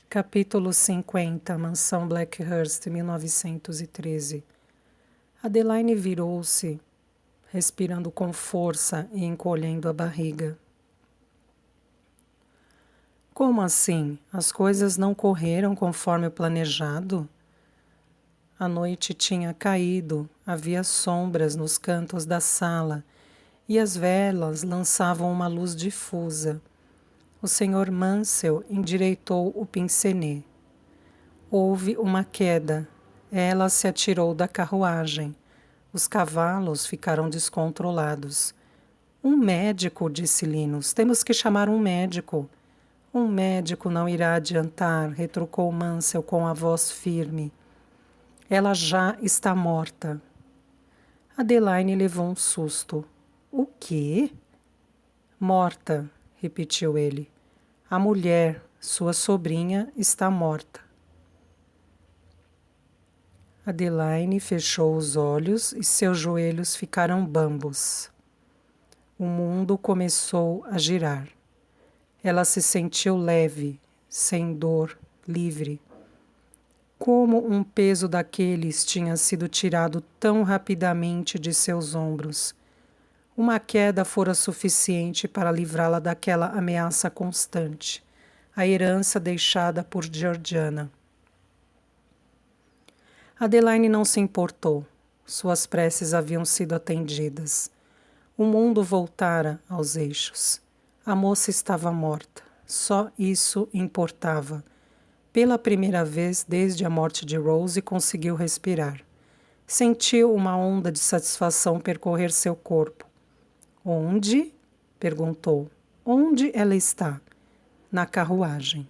Capítulo 50, Mansão Blackhurst, 1913. Adeline virou-se, respirando com força e encolhendo a barriga. Como assim? As coisas não correram conforme o planejado? A noite tinha caído, havia sombras nos cantos da sala e as velas lançavam uma luz difusa. O Sr. Mansell endireitou o pincenez. Houve uma queda. Ela se atirou da carruagem. Os cavalos ficaram descontrolados. Um médico, disse Linus. Temos que chamar um médico. Um médico não irá adiantar, retrucou Mansell com a voz firme. Ela já está morta. Adeline levou um susto. O quê? Morta, repetiu ele. A mulher, sua sobrinha, está morta. Adeline fechou os olhos e seus joelhos ficaram bambos. O mundo começou a girar. Ela se sentiu leve, sem dor, livre. Como um peso daqueles tinha sido tirado tão rapidamente de seus ombros. Uma queda fora suficiente para livrá-la daquela ameaça constante, a herança deixada por Georgiana. Adeline não se importou. Suas preces haviam sido atendidas. O mundo voltara aos eixos. A moça estava morta. Só isso importava. Pela primeira vez desde a morte de Rose, conseguiu respirar. Sentiu uma onda de satisfação percorrer seu corpo. Onde? Perguntou. Onde ela está? Na carruagem.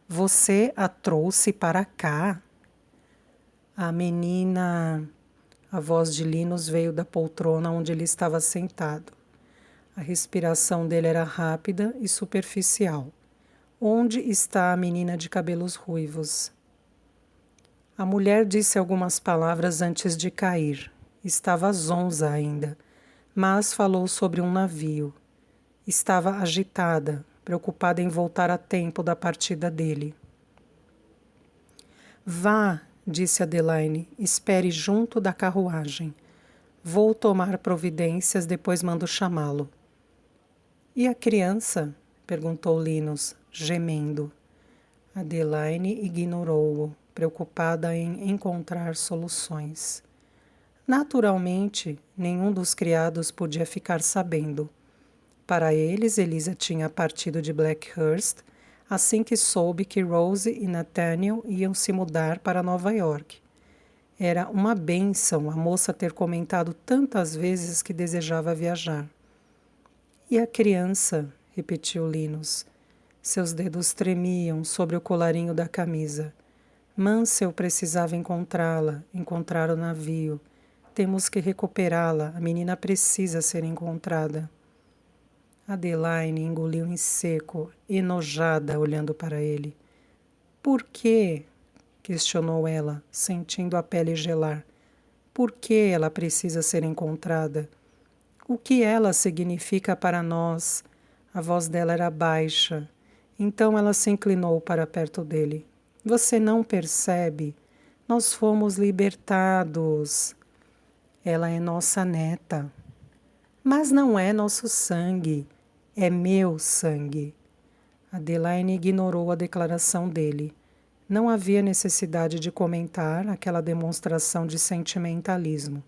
Você a trouxe para cá? A menina... A voz de Linus veio da poltrona onde ele estava sentado. A respiração dele era rápida e superficial. Onde está a menina de cabelos ruivos? A mulher disse algumas palavras antes de cair. Estava zonza ainda, mas falou sobre um navio. Estava agitada, preocupada em voltar a tempo da partida dele. Vá, disse Adeline, espere junto da carruagem. Vou tomar providências, depois mando chamá-lo. E a criança? Perguntou Linus, gemendo. Adeline ignorou-o, preocupada em encontrar soluções. Naturalmente, nenhum dos criados podia ficar sabendo. Para eles, Elisa tinha partido de Blackhurst assim que soube que Rose e Nathaniel iam se mudar para Nova York. Era uma bênção a moça ter comentado tantas vezes que desejava viajar. E a criança? Repetiu Linus. Seus dedos tremiam sobre o colarinho da camisa. Mansell precisava encontrá-la, encontrar o navio. Temos que recuperá-la, a menina precisa ser encontrada. Adeline engoliu em seco, enojada, olhando para ele. Por quê? Questionou ela, sentindo a pele gelar. Por que ela precisa ser encontrada? O que ela significa para nós? A voz dela era baixa. Então ela se inclinou para perto dele. Você não percebe? Nós fomos libertados. Ela é nossa neta. Mas não é nosso sangue. É meu sangue. Adeline ignorou a declaração dele. Não havia necessidade de comentar aquela demonstração de sentimentalismo.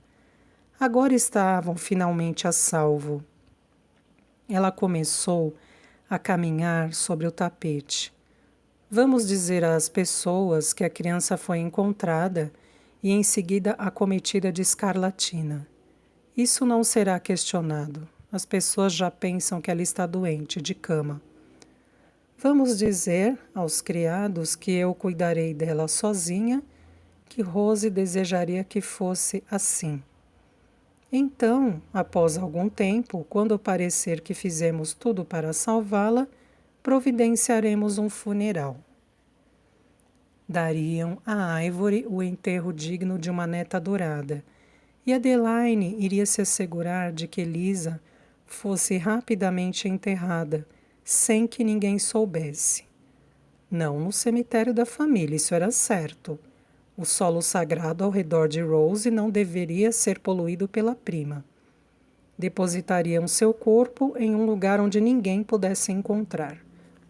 Agora estavam finalmente a salvo. Ela começou a caminhar sobre o tapete. Vamos dizer às pessoas que a criança foi encontrada e em seguida acometida de escarlatina. Isso não será questionado. As pessoas já pensam que ela está doente, de cama. Vamos dizer aos criados que eu cuidarei dela sozinha, que Rose desejaria que fosse assim. Então, após algum tempo, quando parecer que fizemos tudo para salvá-la, providenciaremos um funeral. Dariam a Ivory o enterro digno de uma neta adorada, e Adeline iria se assegurar de que Elisa fosse rapidamente enterrada, sem que ninguém soubesse. Não no cemitério da família, isso era certo. O solo sagrado ao redor de Rose não deveria ser poluído pela prima. Depositariam seu corpo em um lugar onde ninguém pudesse encontrar,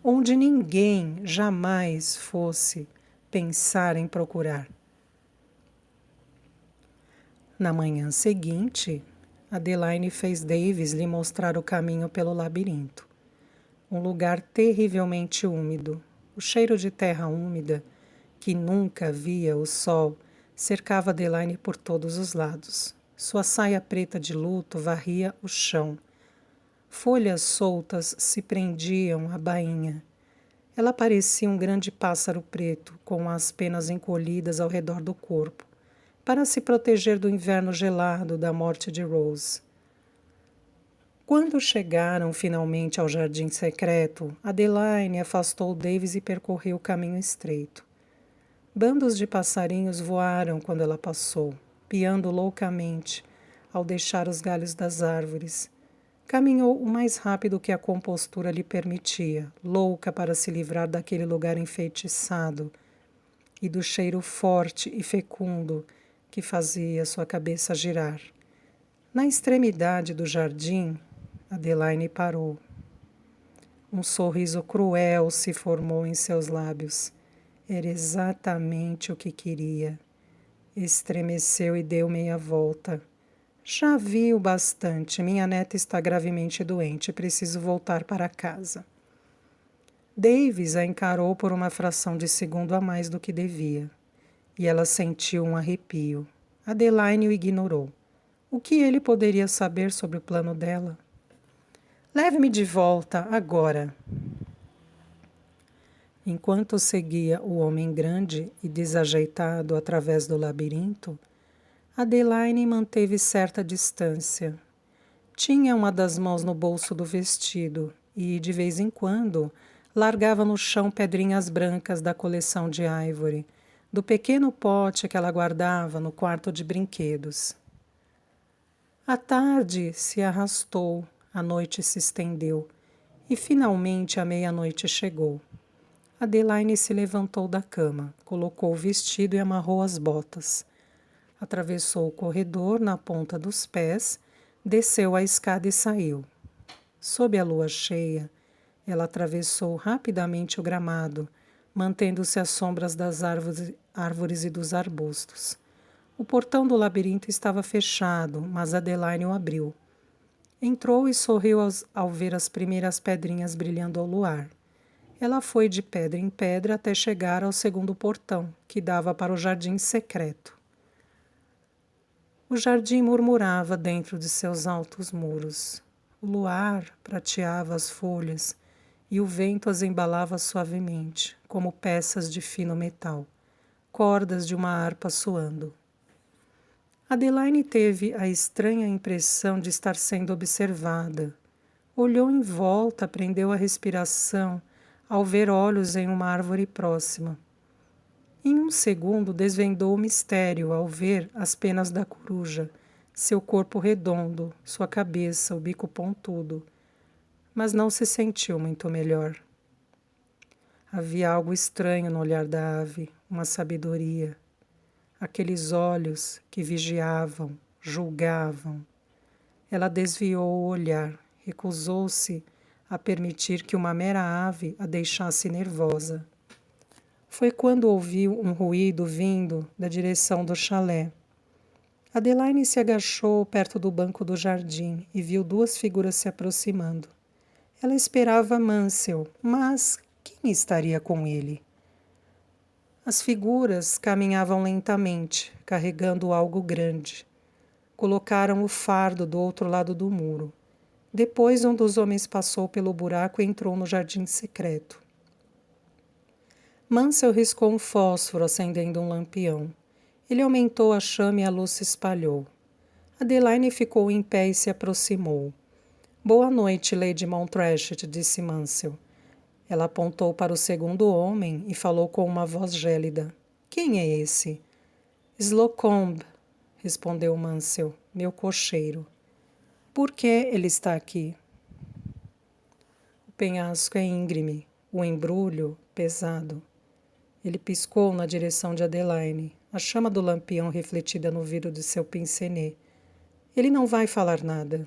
onde ninguém jamais fosse pensar em procurar. Na manhã seguinte, Adeline fez Davis lhe mostrar o caminho pelo labirinto. Um lugar terrivelmente úmido. O cheiro de terra úmida, que nunca via o sol, cercava Adeline por todos os lados. Sua saia preta de luto varria o chão. Folhas soltas se prendiam à bainha. Ela parecia um grande pássaro preto, com as penas encolhidas ao redor do corpo, para se proteger do inverno gelado da morte de Rose. Quando chegaram finalmente ao jardim secreto, Adeline afastou Davis e percorreu o caminho estreito. Bandos de passarinhos voaram quando ela passou, piando loucamente ao deixar os galhos das árvores. Caminhou o mais rápido que a compostura lhe permitia, louca para se livrar daquele lugar enfeitiçado e do cheiro forte e fecundo que fazia sua cabeça girar. Na extremidade do jardim, Adeline parou. Um sorriso cruel se formou em seus lábios. Era exatamente o que queria. Estremeceu e deu meia volta. Já vi o bastante. Minha neta está gravemente doente. Preciso voltar para casa. Davis a encarou por uma fração de segundo a mais do que devia. E ela sentiu um arrepio. Adeline o ignorou. O que ele poderia saber sobre o plano dela? Leve-me de volta, agora. Enquanto seguia o homem grande e desajeitado através do labirinto, Adeline manteve certa distância. Tinha uma das mãos no bolso do vestido e, de vez em quando, largava no chão pedrinhas brancas da coleção de Ivory, do pequeno pote que ela guardava no quarto de brinquedos. A tarde se arrastou, a noite se estendeu e finalmente a meia-noite chegou. Adeline se levantou da cama, colocou o vestido e amarrou as botas. Atravessou o corredor na ponta dos pés, desceu a escada e saiu. Sob a lua cheia, ela atravessou rapidamente o gramado, mantendo-se às sombras das árvores e dos arbustos. O portão do labirinto estava fechado, mas Adeline o abriu. Entrou e sorriu ao ver as primeiras pedrinhas brilhando ao luar. Ela foi de pedra em pedra até chegar ao segundo portão, que dava para o jardim secreto. O jardim murmurava dentro de seus altos muros. O luar prateava as folhas e o vento as embalava suavemente, como peças de fino metal, cordas de uma harpa soando. Adeline teve a estranha impressão de estar sendo observada. Olhou em volta, prendeu a respiração ao ver olhos em uma árvore próxima. Em um segundo desvendou o mistério ao ver as penas da coruja, seu corpo redondo, sua cabeça, o bico pontudo. Mas não se sentiu muito melhor. Havia algo estranho no olhar da ave, uma sabedoria. Aqueles olhos que vigiavam, julgavam. Ela desviou o olhar, recusou-se a permitir que uma mera ave a deixasse nervosa. Foi quando ouviu um ruído vindo da direção do chalé. Adeline se agachou perto do banco do jardim e viu duas figuras se aproximando. Ela esperava Mansell, mas quem estaria com ele? As figuras caminhavam lentamente, carregando algo grande. Colocaram o fardo do outro lado do muro. Depois, um dos homens passou pelo buraco e entrou no jardim secreto. Mansell riscou um fósforo, acendendo um lampião. Ele aumentou a chama e a luz se espalhou. Adeline ficou em pé e se aproximou. Boa noite, Lady Monttrachet, disse Mansell. Ela apontou para o segundo homem e falou com uma voz gélida. Quem é esse? Slocombe, respondeu Mansell, meu cocheiro. Por que ele está aqui? O penhasco é íngreme. o embrulho pesado. Ele piscou na direção de Adeline, a chama do lampião refletida no vidro de seu pince-nez. Ele não vai falar nada.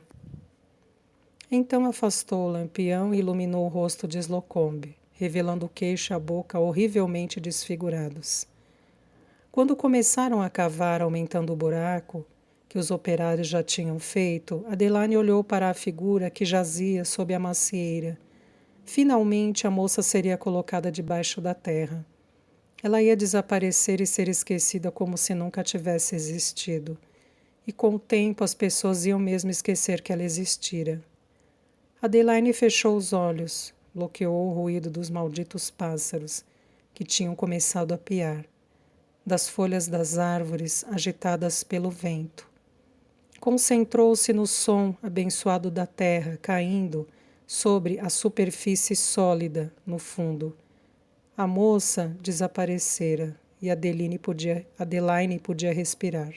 Então afastou o lampião e iluminou o rosto de Slocombe, revelando o queixo e a boca horrivelmente desfigurados. Quando começaram a cavar, aumentando o buraco que os operários já tinham feito, Adeline olhou para a figura que jazia sob a macieira. Finalmente a moça seria colocada debaixo da terra. Ela ia desaparecer e ser esquecida como se nunca tivesse existido. E com o tempo as pessoas iam mesmo esquecer que ela existira. Adeline fechou os olhos, bloqueou o ruído dos malditos pássaros, que tinham começado a piar, das folhas das árvores agitadas pelo vento. Concentrou-se no som abençoado da terra caindo sobre a superfície sólida no fundo. A moça desaparecera e Adeline podia respirar.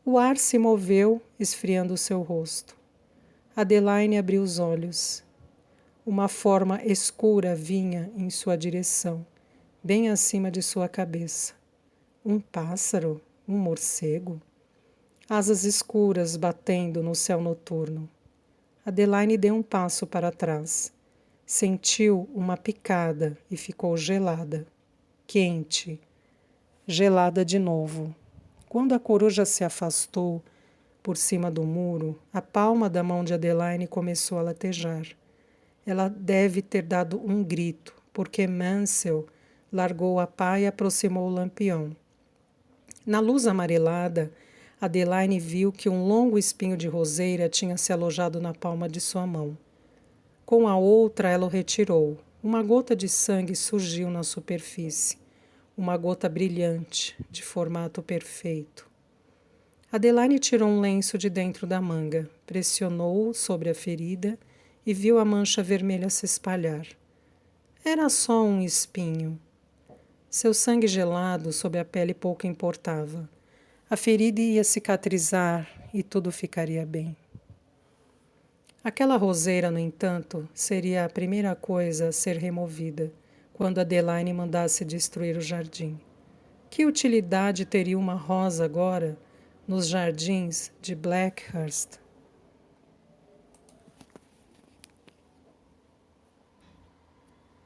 O ar se moveu, esfriando seu rosto. Adeline abriu os olhos. Uma forma escura vinha em sua direção, bem acima de sua cabeça. Um pássaro? Um morcego? Asas escuras batendo no céu noturno. Adeline deu um passo para trás. Sentiu uma picada e ficou gelada. Quente. Gelada de novo. Quando a coruja se afastou por cima do muro, a palma da mão de Adeline começou a latejar. Ela deve ter dado um grito, porque Mansell largou a pá e aproximou o lampião. Na luz amarelada, Adeline viu que um longo espinho de roseira tinha se alojado na palma de sua mão. Com a outra, ela o retirou. Uma gota de sangue surgiu na superfície. Uma gota brilhante, de formato perfeito. Adeline tirou um lenço de dentro da manga, pressionou-o sobre a ferida e viu a mancha vermelha se espalhar. Era só um espinho. Seu sangue gelado sob a pele pouco importava. A ferida ia cicatrizar e tudo ficaria bem. Aquela roseira, no entanto, seria a primeira coisa a ser removida quando Adeline mandasse destruir o jardim. Que utilidade teria uma rosa agora nos jardins de Blackhurst?